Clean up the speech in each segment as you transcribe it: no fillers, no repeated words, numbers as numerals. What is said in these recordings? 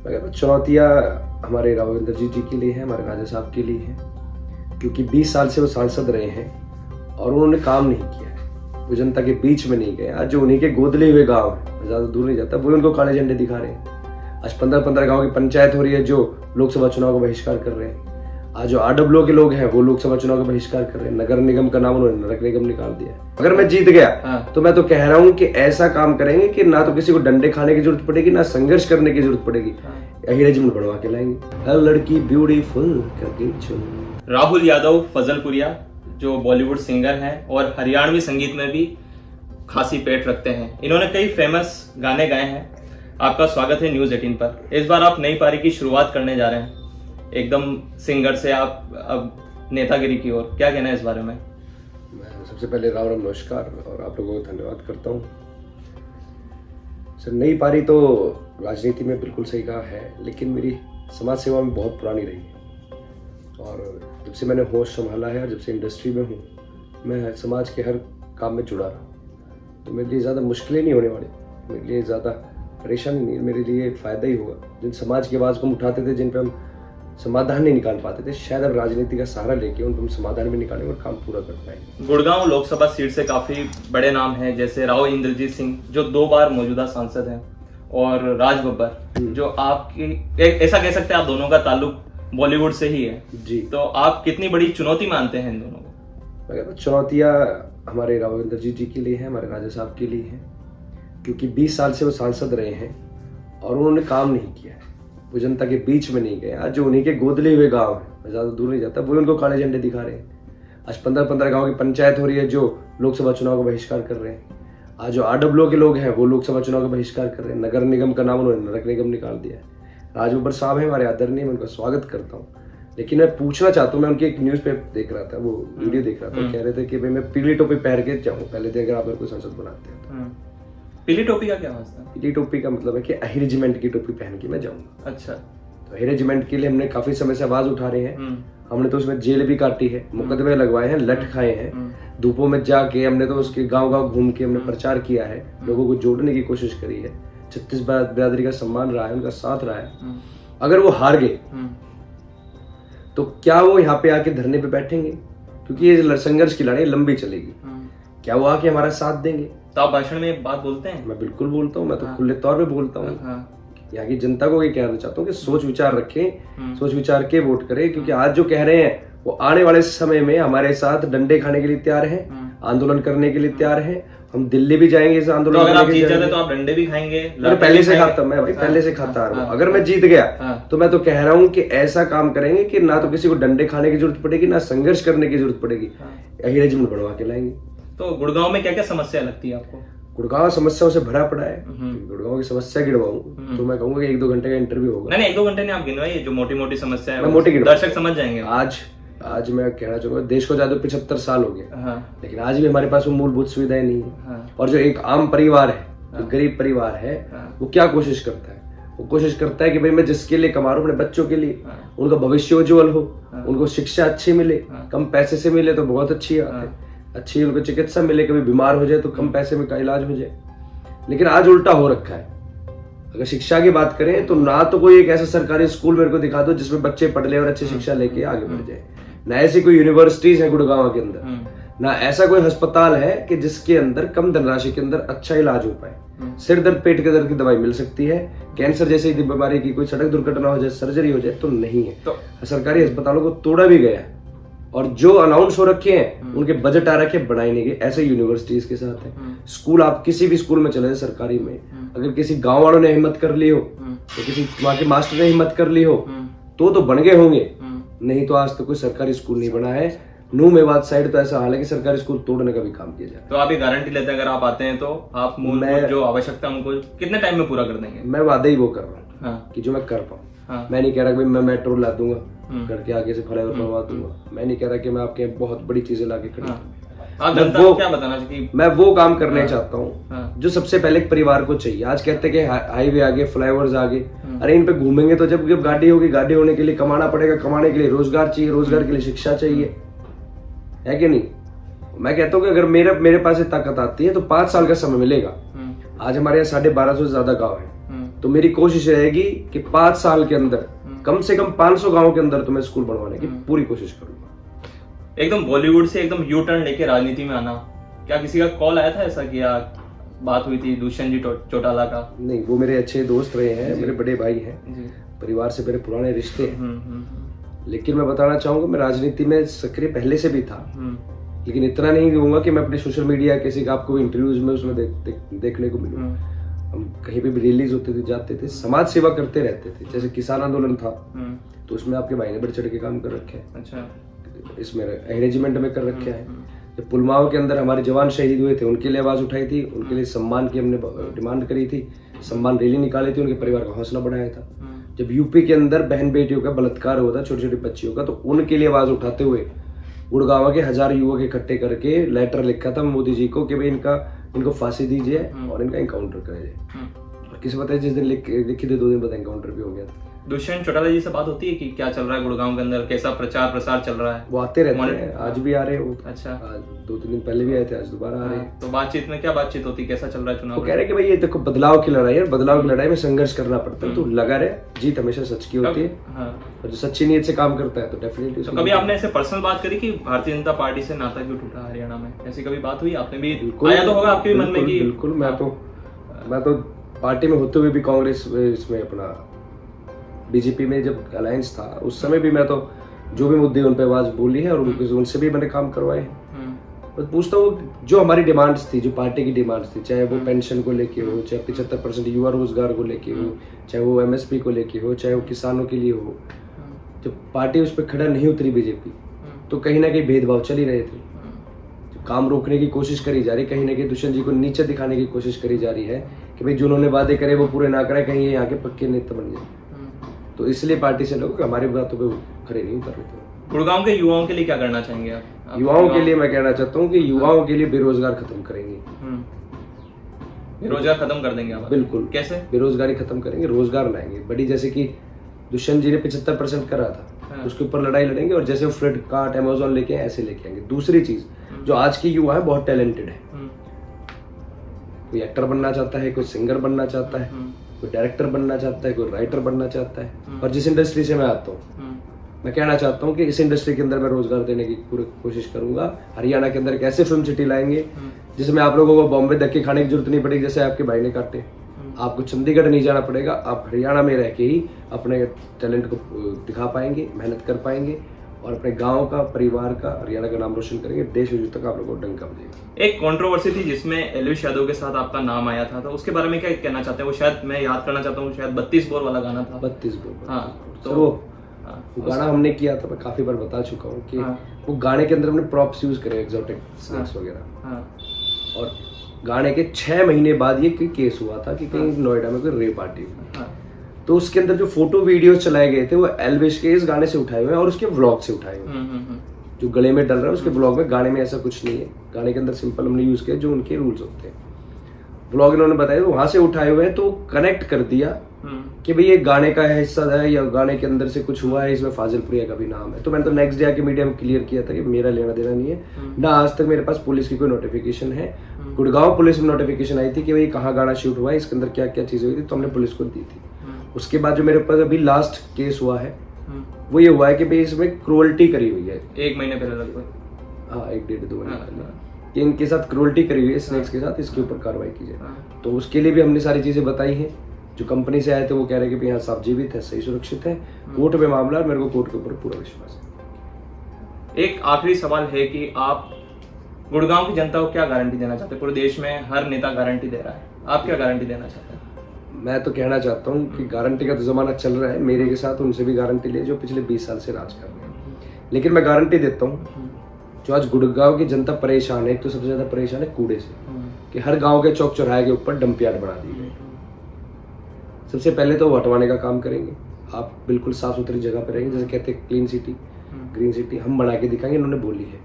मैं कहता हूँ चुनौतियाँ हमारे राघवेंद्र जी के लिए हैं, हमारे राजा साहब के लिए हैं, क्योंकि 20 साल से वो सांसद रहे हैं और उन्होंने काम नहीं किया है। वो जनता के बीच में नहीं गए। आज जो उन्हीं के गोदले हुए गांव हैं, मैं ज़्यादा दूर नहीं जाता, वो उनको काले झंडे दिखा रहे हैं। आज 15-15 गाँव की पंचायत हो रही है जो लोकसभा चुनाव का बहिष्कार कर रहे हैं। आज जो RWO के लोग हैं वो लोकसभा चुनाव का बहिष्कार कर रहे हैं। नगर निगम का नाम उन्होंने नगर निगम निकाल दिया। अगर मैं जीत गया तो मैं तो कह रहा हूँ कि ऐसा काम करेंगे कि ना तो किसी को डंडे खाने की जरूरत पड़ेगी, ना संघर्ष करने की जरूरत पड़ेगी। यही रेजिमेंट बढ़वा के लाएंगे। हर लड़की ब्यूटीफुल करके चुन। राहुल यादव फजलपुरिया जो बॉलीवुड सिंगर हैं और हरियाणवी संगीत में भी खासी पेट रखते हैं। इन्होंने कई फेमस गाने गाए हैं। आपका स्वागत है न्यूज़ 18 पर। इस बार आप नई पारी की शुरुआत करने जा रहे हैं, एकदम सिंगर से आप अब नेतागिरी की ओर। क्या कहना है इस बारे में? मैं सबसे पहले राम राम नमस्कार और आप लोगों को धन्यवाद करता हूँ सर। नई पारी तो राजनीति में बिल्कुल सही कहा है, लेकिन मेरी समाज सेवा में बहुत पुरानी रही है और जब से मैंने होश संभाला है और जब से इंडस्ट्री में हूँ, मैं समाज के हर काम में जुड़ा रहा। तो मेरे लिए ज़्यादा मुश्किलें नहीं होने वाली, मेरे लिए ज़्यादा परेशानी नहीं, मेरे लिए फ़ायदा ही होगा। जिन समाज की आवाज़ को हम उठाते थे, जिन पर हम समाधान नहीं निकाल पाते थे, शायद अब राजनीति का सहारा लेके उन पर हम समाधान भी निकालेंगे और काम पूरा कर पाएंगे। गुड़गांव लोकसभा सीट से काफी बड़े नाम हैं, जैसे राव इंद्रजीत सिंह जो 2 बार मौजूदा सांसद हैं और राज बब्बर जो आपकी ऐसा कह सकते हैं आप दोनों का ताल्लुक बॉलीवुड से ही है जी। तो आप कितनी बड़ी चुनौती मानते हैं इन दोनों को? मैं कहता हूँ चुनौतियाँ हमारे राघवेंद्र जी के लिए हैं, हमारे राजा साहब के लिए हैं, क्योंकि 20 साल से वो सांसद रहे हैं और उन्होंने काम नहीं किया है। वो जनता के बीच में नहीं गए। आज जो उन्हीं के गोदले हुए गांव हैं, मैं ज़्यादा दूर नहीं जाता, वो उनको काले झंडे दिखा रहे हैं। आज 15-15 गाँव की पंचायत हो रही है जो लोकसभा चुनाव का बहिष्कार कर रहे हैं। आज जो RWO के लोग हैं वो लोकसभा चुनाव का बहिष्कार कर रहे हैं। नगर निगम का नाम उन्होंने नगर निगम निकाल दिया है। राज बब्बर साहब हैं हमारे आदरणीय, मैं उनका स्वागत करता हूँ। लेकिन मैं पूछना चाहता हूँ, मैं उनकी एक न्यूज़ पे देख रहा था, वो वीडियो देख रहा था, कह रहे थे कि भाई मैं पीली टोपी पहन के जाऊँ पहले दिन अगर आप मेरे को सांसद बनाते हैं तो। पीली टोपी का क्या मतलब? पीली टोपी का मतलब है कि अही रेजिमेंट की टोपी पहन के मैं जाऊँगा। अच्छा। तो अही रेजिमेंट के लिए हमने काफी समय से आवाज उठा रहे हैं। हमने तो उसमें जेल भी काटी है, मुकदमे लगवाए हैं, लठ खाए हैं, धूपों में जाके हमने तो उसके गांव-गांव घूम के हमने प्रचार किया है, लोगों को जोड़ने की कोशिश करी है। 36 बिरादरी का सम्मान रहा है, उनका साथ रहा है। अगर वो हार गए तो क्या वो यहाँ पे आके धरने पे बैठेंगे? क्योंकि ये संघर्ष की लड़ाई लंबी चलेगी। क्या वो आके हमारा साथ देंगे? तो आप भाषण में एक बात बोलते हैं? मैं बिल्कुल बोलता हूँ, मैं तो खुले तौर पे बोलता हूँ। यहाँ की जनता को ये कहना चाहता हूँ कि सोच विचार रखें, सोच विचार के वोट करें, क्योंकि आज जो कह रहे हैं वो आने वाले समय में हमारे साथ डंडे खाने के लिए तैयार हैं, आंदोलन करने के लिए तैयार हैं। हम दिल्ली भी जाएंगे इस आंदोलन। तो अगर आप जीत जाते तो आप डंडे भी खाएंगे? मैं पहले से खाता, मैं भाई पहले से खाता रहा हूँ। अगर मैं जीत गया तो मैं तो कह रहा हूँ कि ऐसा काम करेंगे कि ना तो किसी को डंडे खाने की जरूरत पड़ेगी, ना संघर्ष करने की जरूरत पड़ेगी। यही रेजिमेंट बढ़वा के लाएंगे। तो गुड़गांव में क्या क्या समस्या लगती है आपको? गुड़गांव समस्याओं से भरा पड़ा है। गुड़गांव की समस्या गिनवाऊं तो मैं कहूंगा कि 1-2 घंटे का इंटरव्यू होगा। नहीं 1-2 घंटे नहीं, आप गिनवाइए जो मोटी मोटी समस्या है, मैं मोटी दर्शक समझ जाएंगे। आज मैं कहना चाहूंगा देश को ज्यादा 75 साल हो गए, लेकिन आज भी हमारे पास वो मूलभूत सुविधाएं नहीं है। और जो एक आम परिवार है, जो गरीब परिवार है, वो क्या कोशिश करता है? वो कोशिश करता है कि भाई मैं जिसके लिए कमा रहा हूँ, अपने बच्चों के लिए, उनका भविष्य उज्ज्वल हो, उनको शिक्षा अच्छी मिले, कम पैसे से मिले तो बहुत अच्छी बात है, अच्छी उनको चिकित्सा मिले, कभी बीमार हो जाए तो कम पैसे में का इलाज हो जाए। लेकिन आज उल्टा हो रखा है। अगर शिक्षा की बात करें तो ना तो कोई एक ऐसा सरकारी स्कूल मेरे को दिखा दो जिसमें बच्चे पढ़ ले और अच्छी शिक्षा लेके आगे बढ़ जाए, ना ऐसी कोई यूनिवर्सिटीज है गुड़गांव के अंदर, ना ऐसा कोई अस्पताल है कि जिसके अंदर कम धनराशि के अंदर अच्छा इलाज हो पाए। सिर दर्द, पेट के दर्द की दवाई मिल सकती है, कैंसर जैसी बीमारी की कोई सड़क दुर्घटना हो जाए, सर्जरी हो जाए तो नहीं है। तो सरकारी अस्पतालों को तोड़ा भी गया और जो अनाउंस हो रखे हैं उनके बजट आ रखे बनाए नहीं गए। ऐसे यूनिवर्सिटीज के साथ है। स्कूल, आप किसी भी स्कूल में चले जाए सरकारी में, अगर किसी गांव वालों ने हिम्मत कर ली हो तो किसी वहां के मास्टर ने हिम्मत कर ली हो तो बन गए होंगे, नहीं तो आज तो कोई सरकारी स्कूल नहीं बना है। नू मेवात साइड तो ऐसा हाल है कि सरकारी स्कूल तोड़ने का भी काम किया जाए। तो आप ये गारंटी लेते हैं अगर आप आते हैं तो आप मूलभूत जो आवश्यकता है उनको कितने टाइम में पूरा कर देंगे? मैं वादा ही वो कर रहा हूँ कि जो मैं कर पाऊँ। मैं नहीं कह रहा कि मैं मेट्रो ला दूंगा, घर के आगे से फ्लाईओवर बनवा दूंगा। मैं नहीं कह रहा कि मैं आपके बहुत बड़ी चीजें लाके खड़ी क्या बताना चाहिए? मैं वो काम करने चाहता हूँ जो सबसे पहले परिवार को चाहिए। आज कहते हैं कि हाईवे आगे, फ्लाईओवर्स आगे, अरे इन पे घूमेंगे तो जब गाड़ी होगी, गाड़ी होने के लिए कमाना पड़ेगा, कमाने के लिए रोजगार चाहिए, रोजगार के लिए शिक्षा चाहिए, है कि नहीं? मैं कहता हूँ कि अगर मेरे पास ताकत आती है तो 5 साल का समय मिलेगा। आज हमारे यहाँ 1250 से ज्यादा गाँव है, तो मेरी कोशिश रहेगी कि 5 साल के अंदर कम से कम 500 गांव के अंदर तो मैं स्कूल बनवाने की पूरी कोशिश करूंगा। एकदम बॉलीवुड से एकदम यू टर्न लेके राजनीति में आना, क्या किसी का कॉल आया था ऐसा, कि बात हुई थी दुष्यंत जी चौटाला का? नहीं, वो मेरे अच्छे दोस्त रहे हैं, मेरे बड़े भाई हैं, परिवार से मेरे पुराने रिश्ते हैं। लेकिन मैं बताना चाहूंगा, मैं राजनीति में सक्रिय पहले से भी था, लेकिन इतना नहीं दूंगा कि मैं अपने सोशल मीडिया किसी का आपको इंटरव्यूज में उसमें देखने को मिलूं। हम कहीं पे भी रिलीज होते थे, जाते थे, समाज सेवा करते रहते थे। जैसे किसान आंदोलन था तो उसमें आपके भाई ने बढ़ चढ़ के काम कर रखे हैं। अच्छा, इसमें रेजिमेंट में कर रखे हैं। जब पुलवामा के अंदर हमारे जवान शहीद हुए थे, उनके लिए आवाज उठाई थी, उनके लिए सम्मान की हमने डिमांड करी थी, सम्मान रैली निकाली थी, उनके परिवार का हौसला बढ़ाया था। जब यूपी के अंदर बहन बेटियों का बलात्कार हुआ था, छोटी छोटी बच्चियों का, तो उनके लिए आवाज उठाते हुए गुड़गांव के 1000 युवक इकट्ठे करके लेटर लिखा था मोदी जी को कि भाई इनको फांसी दीजिए और इनका एनकाउंटर करा जाए। और किसी बताइए जिस दिन लिखी थी 2 दिन बाद एनकाउंटर भी हो गया था। दुष्यंत चौटाला जी से बात होती है कि क्या चल रहा है गुड़गांव के अंदर, कैसा प्रचार प्रसार चल रहा है? वो आते रहते हैं, आज भी आ रहे हैं। अच्छा, आज 2-3 दिन पहले भी आए थे, आज दोबारा आ रहे हैं। तो बातचीत में क्या बातचीत होती, कैसा चल रहा है चुनाव? वो कह रहे हैं कि भाई ये देखो बदलाव की लड़ाई है, बदलाव की लड़ाई में संघर्ष करना पड़ता है, तो लगा रहे, जीत हमेशा सच की होती है। और जो सच्ची नीयत से काम करता है तो डेफिनेटली। तो कभी आपने ऐसे पर्सनल बात करी कि भारतीय जनता पार्टी से नाता क्यों टूटा हरियाणा में, ऐसी कभी बात हुई? आपने भी आया तो होगा आपके मन में कि बिल्कुल। मैं तो पार्टी में होते हुए भी कांग्रेस इसमें अपना बीजेपी में जब अलायंस था, उस समय भी मैं तो जो भी मुद्दे उन पे आवाज बोली है और उनसे भी मैंने काम करवाए हैं। मैं पूछता हूँ जो हमारी डिमांड्स थी, जो पार्टी की डिमांड्स थी, चाहे वो पेंशन को लेके हो, चाहे 75% युवा रोजगार को लेके हो, चाहे वो MSP को लेके हो, चाहे वो किसानों के लिए हो, जब पार्टी उस पर खड़ा नहीं उतरी बीजेपी, तो कहीं ना कहीं भेदभाव चल ही रहे थे। काम रोकने की कोशिश करी जा रही, कहीं ना कहीं दुष्यंत जी को नीचे दिखाने की कोशिश करी जा रही है कि भाई जो उन्होंने वादे करे वो पूरे ना करे, कहीं ये यहाँ के पक्के नेता बन जाए। तो इसलिए पार्टी से लोग हमारी बातों पे खड़े नहीं उतर रहे थे। गुड़गांव के युवाओं के लिए क्या करना चाहेंगे आप? युवाओं के लिए मैं कहना चाहता हूँ कि युवाओं के लिए बेरोजगार खत्म करेंगे। बेरोजगार खत्म कर देंगे आप? बिल्कुल। कैसे? बेरोजगारी खत्म करेंगे, रोजगार लाएंगे। बड़ी जैसे कि दुष्यंत जी ने 75% करा था, उसके ऊपर लड़ाई लड़ेंगे और जैसे वो फ्लिपकार्ट अमेजोन लेके ऐसे लेके आएंगे। दूसरी चीज, जो आज की युवा है बहुत टैलेंटेड है, कोई एक्टर बनना चाहता है, कोई सिंगर बनना चाहता है, कोई डायरेक्टर बनना चाहता है, कोई राइटर बनना चाहता है। और जिस इंडस्ट्री से मैं आता हूँ, मैं कहना चाहता हूँ कि इस इंडस्ट्री के अंदर मैं रोजगार देने की पूरी कोशिश करूंगा। हरियाणा के अंदर एक ऐसे फिल्म सिटी लाएंगे जिसमें आप लोगों को बॉम्बे धक्के खाने की जरूरत नहीं पड़ेगी, जैसे आपके भाई ने काटे। आपको चंडीगढ़ नहीं जाना पड़ेगा, आप हरियाणा में रह के ही अपने टैलेंट को दिखा पाएंगे, मेहनत कर पाएंगे और अपने गांव का, परिवार का, हरियाणा का नाम रोशन करेंगे। देश विदेश तक आप लोगों को डंका बजेगा। एक कंट्रोवर्सी थी जिसमें एलविश यादव के साथ आपका नाम आया था, तो उसके बारे में क्या कहना चाहते हैं? वो शायद मैं याद करना चाहता हूँ, शायद 32 बोर वाला गाना था। 32 बोर। हाँ, तो वो गाना हमने किया था, मैं काफी बार बता चुका हूँ कि वो गाने के अंदर हमने प्रॉप्स यूज करे, एक्सोटिक स्नैक्स वगैरह। और गाने के 6 महीने बाद ये केस हुआ था कि कहीं नोएडा में कोई रेप पार्टी हुई। तो उसके अंदर जो फोटो वीडियो चलाए गए थे वो एल्विश के इस गाने से उठाए हुए हैं और उसके व्लॉग से उठाए हुए हैं। जो गले में डल रहा है उसके व्लॉग में, गाने में ऐसा कुछ नहीं है। गाने के अंदर सिंपल हमने यूज किया जो उनके रूल्स होते हैं। व्लॉग इन्होंने बताया वहां से उठाए हुए हैं, तो कनेक्ट कर दिया कि भाई ये गाने का हिस्सा है या गाने के अंदर से कुछ हुआ है, इसमें फाजिलपुरिया का भी नाम है। तो मैंने तो नेक्स्ट डे आके मीडिया में क्लियर किया था कि मेरा लेना देना नहीं है ना, आज तक मेरे पास पुलिस की कोई नोटिफिकेशन है। गुड़गांव पुलिस में नोटिफिकेशन आई थी कि भाई कहाँ गाना शूट हुआ है, इसके अंदर क्या क्या चीजें हुई थी, तो हमने पुलिस को दी थी। उसके बाद जो मेरे पास अभी लास्ट केस हुआ है वो ये हुआ है कि भाई इसमें क्रूअल्टी करी हुई है। 1 महीने पहले लगभग, हाँ 1-1.5-2 महीने पहले इनके साथ क्रूअल्टी करी हुई है स्नेक्स के साथ, इसके ऊपर कार्रवाई की जाए। तो उसके लिए भी हमने सारी चीजें बताई हैं। जो कंपनी से आए थे वो कह रहे हैं कि यहाँ सब जीवित है, सही सुरक्षित है। कोर्ट में मामला, मेरे को कोर्ट के ऊपर पूरा विश्वास है। एक आखिरी सवाल है कि आप गुड़गांव की जनता को क्या गारंटी देना चाहते हैं? पूरे देश में हर नेता गारंटी दे रहा है, आप क्या गारंटी देना चाहते हैं? मैं तो कहना चाहता हूँ कि गारंटी का तो जमाना चल रहा है, मेरे के साथ उनसे भी गारंटी ले जो पिछले 20 साल से राज कर रहे हैं। लेकिन मैं गारंटी देता हूँ, जो आज गुड़गांव की जनता परेशान है, एक तो सबसे ज्यादा परेशान है कूड़े से, कि हर गांव के चौक चौराहे के ऊपर डंप यार्ड बना दिए गए। सबसे पहले तो वो हटवाने का काम करेंगे। आप बिल्कुल साफ सुथरी जगह पर रहेंगे, जैसे कहते हैं क्लीन सिटी, ग्रीन सिटी हम बना के दिखाएंगे। इन्होंने बोली है,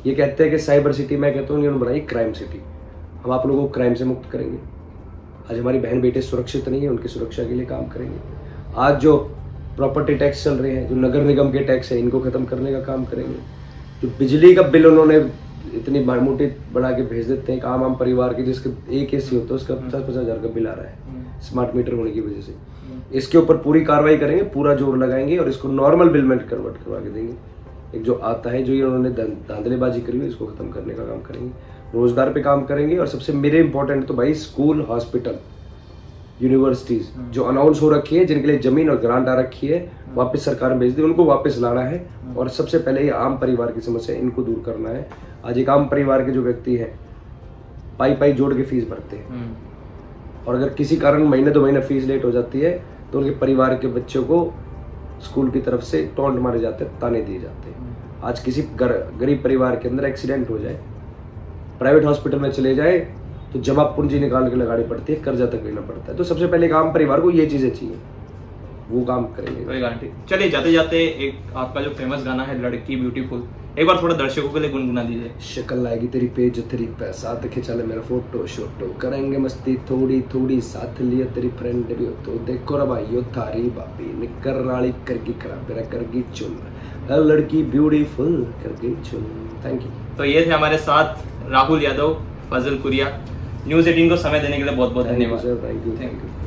ये कहते हैं कि साइबर सिटी, मैं कहता हूँ इन्होंने बनाई क्राइम सिटी। हम आप लोगों को क्राइम से मुक्त करेंगे। आज हमारी बहन बेटे सुरक्षित नहीं है, उनकी सुरक्षा के लिए काम करेंगे। आज जो प्रॉपर्टी टैक्स चल रहे हैं, जो नगर निगम के टैक्स है, इनको खत्म करने का काम करेंगे। जो बिजली का बिल उन्होंने इतनी मोटी बना के भेज देते हैं, एक आम परिवार के जिसके एक एसी होता है उसका 50-50 हजार का बिल आ रहा है स्मार्ट मीटर होने की वजह से। इसके ऊपर पूरी कार्रवाई करेंगे, पूरा जोर लगाएंगे और इसको नॉर्मल बिल में कन्वर्ट करवा के देंगे। एक जो आता है, जो ये उन्होंने धांधलेबाजी करी हुई, इसको खत्म करने का काम करेंगे, रोजगार पे काम करेंगे। और सबसे मेरे इंपॉर्टेंट तो भाई स्कूल, हॉस्पिटल, यूनिवर्सिटीज जो अनाउंस हो रखी है, जिनके लिए जमीन और ग्रांट आ रखी है, वापस सरकार भेज दी, उनको वापस लाना है। और सबसे पहले ये आम परिवार की समस्या, इनको दूर करना है। आज एक आम परिवार के जो व्यक्ति हैं पाई जोड़ के फीस भरते हैं, और अगर किसी कारण महीने 2 महीने फीस लेट हो जाती है तो उनके परिवार के बच्चों को स्कूल की तरफ से टॉन्ट मारे जाते हैं, ताने दिए जाते हैं। आज किसी गरीब परिवार के अंदर एक्सीडेंट हो जाए, प्राइवेट हॉस्पिटल में चले जाए तो जमा पूंजी निकाल के लगानी पड़ती है, कर्जा तक लेना पड़ता है। तो सबसे पहले एक आम परिवार को ये चीजें चाहिए, वो काम करेंगे। कोई गारंटी। चलिए जाते जाते एक आपका जो फेमस गाना है लड़की ब्यूटीफुल, एक बार थोड़ा दर्शकों के लिए गुनगुना दीजिए। शक्ल लाएगी तेरी पेज तेरी पैसा खिंचा ले मेरा फोटो शोटो, करेंगे मस्ती थोड़ी थोड़ी, साथ लिया तेरी फ्रेंड भी हो तो देखो रे भाई थारी बापी निकर नाली करगी खराब तेरा करगी चुन, लड़की ब्यूटीफुल करगी चुन। Thank you. तो ये थे हमारे साथ राहुल यादव, फजल कुरिया। न्यूज़ 18 को समय देने के लिए बहुत बहुत धन्यवाद। Thank you.